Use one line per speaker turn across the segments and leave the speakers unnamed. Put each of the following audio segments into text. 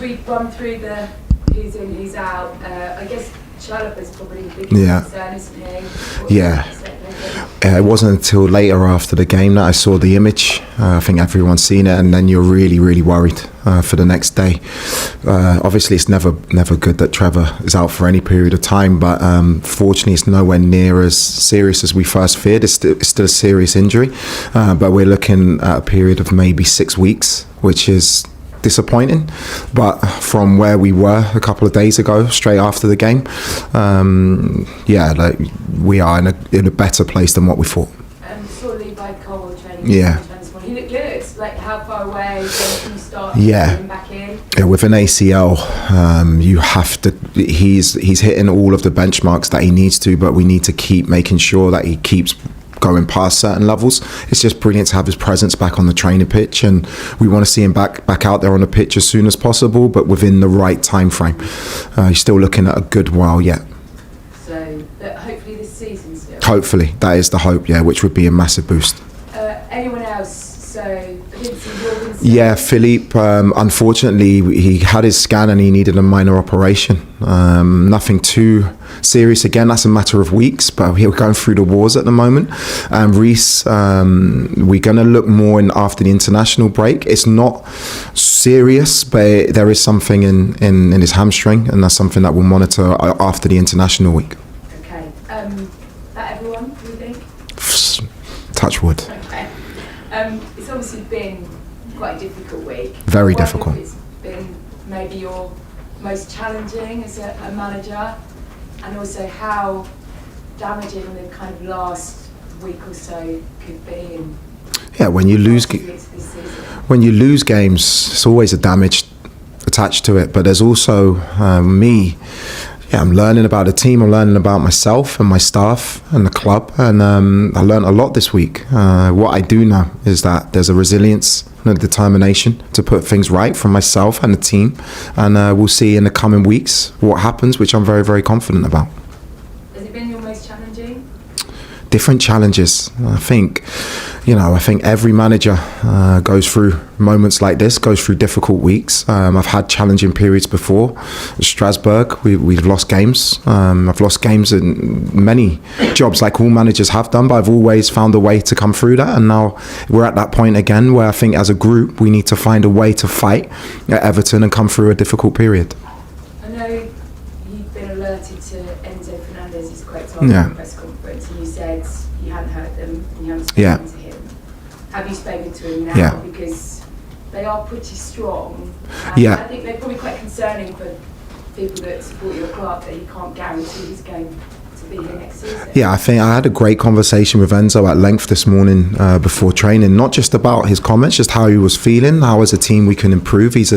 Should we run through the who's in, who's out? I guess Chalobah's probably the biggest concern, isn't he?
It wasn't until later after the game that I saw the image. I think everyone's seen it, and then you're really worried for the next day. Obviously, it's never good that Trevor is out for any period of time, but fortunately, it's nowhere near as serious as we first feared. It's still a serious injury, but we're looking at a period of maybe 6 weeks, which is disappointing, but from where we were a couple of days ago, straight after the game, we are in a better place than what we thought.
Saw Levi Cole training.
Yeah.
He looked good. Like, how far away can you start
getting
back in?
Yeah, with an ACL, you have to. He's hitting all of the benchmarks that he needs to, but we need to keep making sure that he keeps going past certain levels. It's just brilliant to have his presence back on the training pitch, and we want to see him back out there on the pitch as soon as possible, but within the right time frame. He's still looking at a good while yet.
So, hopefully this season still?
Hopefully, that is the hope, which would be a massive boost.
Anyone else?
Yeah, Philippe, unfortunately, he had his scan and he needed a minor operation. Nothing too serious. Again, that's a matter of weeks, but we're going through the wars at the moment. Reece, we're going to look more after the international break. It's not serious, but there is something in his hamstring, and that's something that we'll monitor after the international week.
Okay. That everyone, do you think?
Touch wood.
Okay. It's obviously been quite a difficult week.
Very difficult.
It's been maybe your most challenging as a manager, and also how damaging the kind of last week or so could be.
Yeah, when you lose games, it's always a damage attached to it. But there's also me. Yeah, I'm learning about the team, I'm learning about myself and my staff and the club, and I learned a lot this week. What I do know is that there's a resilience and a determination to put things right from myself and the team, and we'll see in the coming weeks what happens, which I'm very confident about.
Has it been your most challenging?
Different challenges. I think every manager goes through moments like this, goes through difficult weeks. I've had challenging periods before. Strasbourg, we've lost games. I've lost games in many jobs, like all managers have done, but I've always found a way to come through that. And now we're at that point again where I think as a group, we need to find a way to fight at Everton and come through a difficult period.
I know you've been alerted to Enzo Fernandez's quotes after the press conference, and you said you hadn't heard them and you hadn't spoken to him. Have you spoken to him now?
Yeah.
Because they are pretty strong.
Yeah.
I think they're probably quite concerning for people that support your club, that you can't guarantee he's going to be here next season.
Yeah, I think I had a great conversation with Enzo at length this morning before training, not just about his comments, just how he was feeling, how as a team we can improve. He's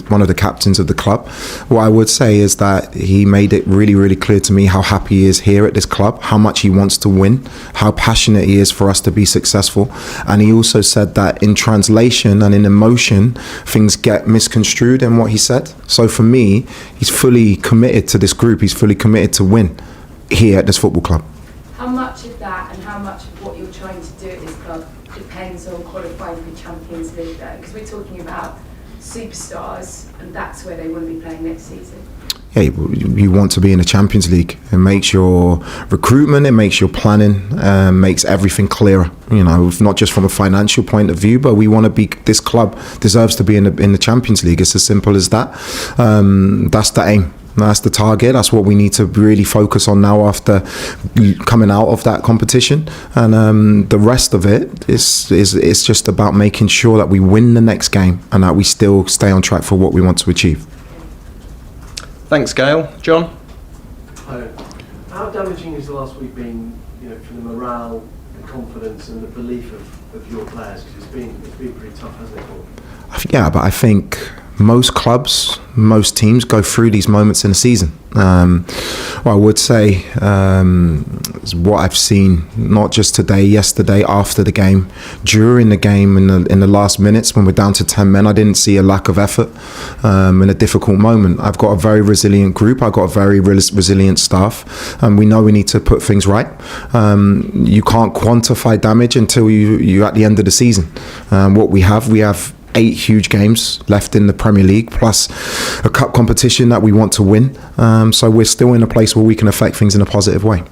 one of the captains of the club. What I would say is that he made it really clear to me how happy he is here at this club, how much he wants to win, how passionate he is for us to be successful. And he also said that in translation and in emotion, things get misconstrued in what he said. So for me, he's fully committed to this group. He's fully committed to win here at this football club.
How much of that and how much of what you're trying to do at this club depends on qualifying for Champions League, though? Because we're talking about superstars, and that's where they want to be playing next season.
Yeah, you want to be in the Champions League. It makes your recruitment, it makes your planning, makes everything clearer. Not just from a financial point of view, but we want to be. This club deserves to be in the Champions League. It's as simple as that. That's the aim. That's the target. That's what we need to really focus on now after coming out of that competition. And the rest of it is just about making sure that we win the next game and that we still stay on track for what we want to achieve.
Thanks, Gail. John?
How damaging has the last week been, for the morale, the confidence and the belief of your players? Because it's been pretty tough, hasn't it?
But I think most clubs, most teams go through these moments in a season. What I would say is what I've seen, not just today, yesterday, after the game, during the game, in the last minutes when we're down to 10 men, I didn't see a lack of effort in a difficult moment. I've got a very resilient group. I've got a very resilient staff, and we know we need to put things right. You can't quantify damage until you at the end of the season. What we have 8 huge games left in the Premier League, plus a cup competition that we want to win. So we're still in a place where we can affect things in a positive way.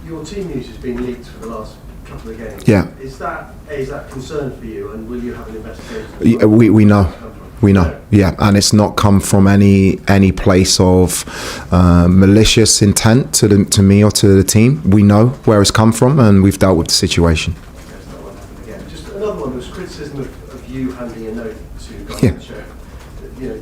Your team news has been leaked for the last couple of games.
Yeah.
Is that a concern for you, and will you have an investigation?
We know. We know, yeah, and it's not come from any place of malicious intent to me or to the team. We know where it's come from, and we've dealt with the situation.
That's not what happened again. Just another one. There was criticism of you handing a note to Garnacho,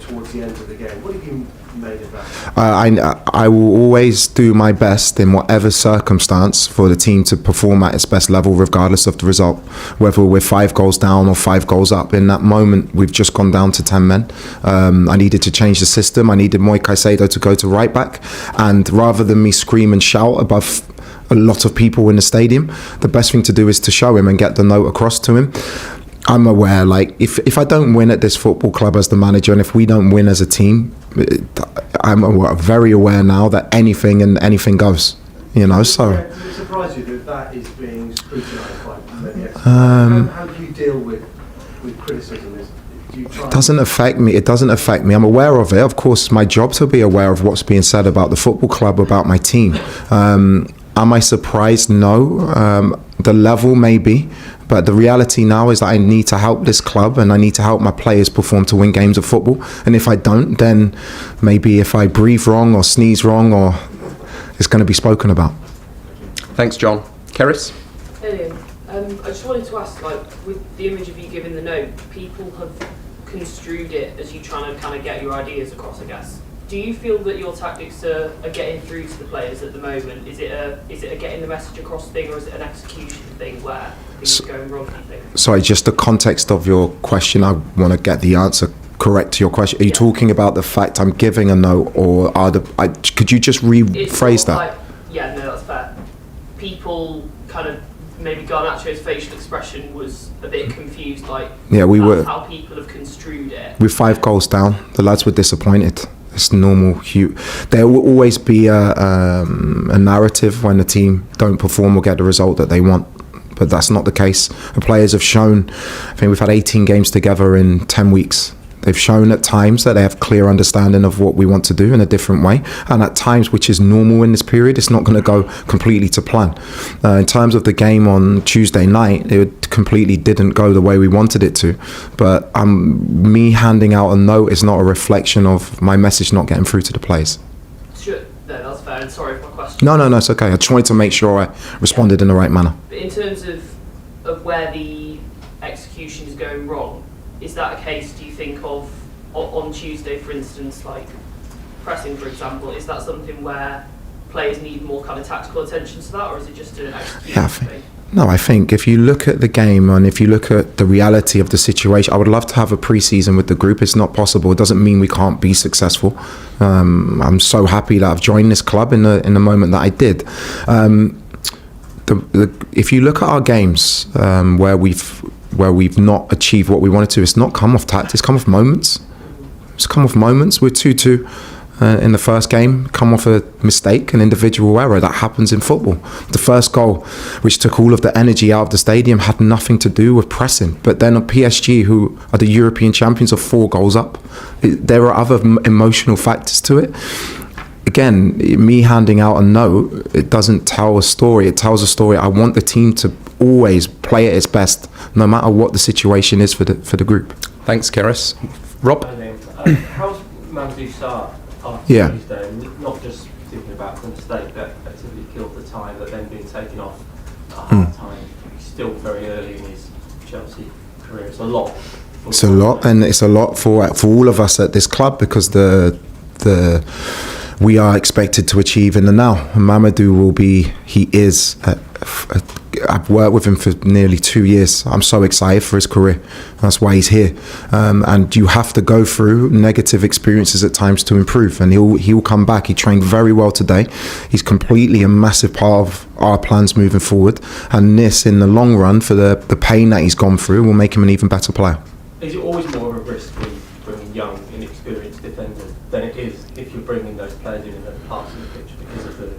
towards the end of the game. What have you made of that?
I will always do my best in whatever circumstance for the team to perform at its best level, regardless of the result. Whether we're 5 goals down or 5 goals up, in that moment we've just gone down to 10 men. I needed to change the system. I needed Moy Caicedo to go to right back, and rather than me scream and shout above a lot of people in the stadium, the best thing to do is to show him and get the note across to him. I'm aware, like, if I don't win at this football club as the manager, and if we don't win as a team, I'm very aware now that anything goes, so.
Does it surprise you that is being scrutinised by many experts? How do you deal with criticism?
It doesn't affect me. I'm aware of it. Of course, it's my job to be aware of what's being said about the football club, about my team. Am I surprised? No. The level, maybe. But the reality now is that I need to help this club, and I need to help my players perform to win games of football. And if I don't, then maybe if I breathe wrong or sneeze wrong, or it's going to be spoken about.
Thanks, John. Keris?
Brilliant. I just wanted to ask, with the image of you giving the note, people have construed it as you trying to kind of get your ideas across, I guess. Do you feel that your tactics are getting through to the players at the moment? Is it a getting the message across thing, or is it an execution thing where things are going wrong, do you think? Sorry,
just the context of your question, I want to get the answer correct to your question. Are you talking about the fact I'm giving a note, or could you just rephrase that?
Yeah, no, that's fair. People kind of, maybe Garnacho's facial expression was a bit confused,
were
how people have construed it.
With 5 goals down, the lads were disappointed. It's normal. There will always be a narrative when the team don't perform or get the result that they want, but that's not the case. The players have shown, I think we've had 18 games together in 10 weeks. They've shown at times that they have clear understanding of what we want to do in a different way, and at times, which is normal in this period, it's not going to go completely to plan. In terms of the game on Tuesday night, it completely didn't go the way we wanted it to, but me handing out a note is not a reflection of my message not getting through to the players.
Sure, no, that's fair, and sorry for my question.
No, it's okay. I just wanted to make sure I responded in the right manner.
But in terms of where the execution is going wrong, is that a case, do you think, of on Tuesday, for instance, pressing, for example, is that something where players need more kind of tactical attention to that, or is it just an execution thing?
No, I think if you look at the game and if you look at the reality of the situation, I would love to have a pre-season with the group. It's not possible. It doesn't mean we can't be successful. I'm so happy that I've joined this club in the moment that I did. If you look at our games where we've not achieved what we wanted to, it's not come off tactics, it's come off moments. It's come off moments. We're 2-2 in the first game, come off a mistake, an individual error that happens in football. The first goal, which took all of the energy out of the stadium, had nothing to do with pressing. But then on PSG, who are the European champions, of 4 goals up, there are other emotional factors to it. Again, me handing out a note, it doesn't tell a story. It tells a story. I want the team to always play at its best, no matter what the situation is for the group.
Thanks, Keris. Rob?
How's Mamdouh Sarr after Tuesday? Not just thinking about the mistake that effectively killed the tie, but then being taken off at half time. He's still very early in his Chelsea career. It's a lot.
It's a lot, and it's a lot for all of us at this club, because we are expected to achieve in the now. Mamdouh I've worked with him for nearly 2 years. I'm so excited for his career. That's why he's here. And you have to go through negative experiences at times to improve. And he'll come back. He trained very well today. He's completely a massive part of our plans moving forward. And this, in the long run, for the pain that he's gone through, will make him an even better player.
Is it always more of a risk when bringing young, inexperienced defenders than it is if you're bringing those players in other parts of the pitch because of the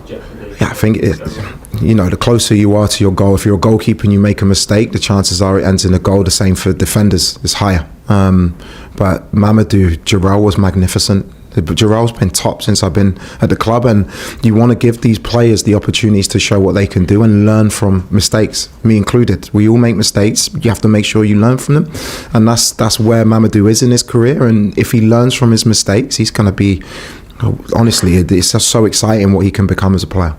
jeopardy.
Yeah, I think the closer you are to your goal, if you're a goalkeeper and you make a mistake, the chances are it ends in a goal. The same for defenders, is higher. But Mamadou Jarrell was magnificent. Jarrell's been top since I've been at the club, and you want to give these players the opportunities to show what they can do and learn from mistakes, me included. We all make mistakes. You have to make sure you learn from them, and that's where Mamadou is in his career. And if he learns from his mistakes, he's going to be, honestly, it's just so exciting what he can become as a player.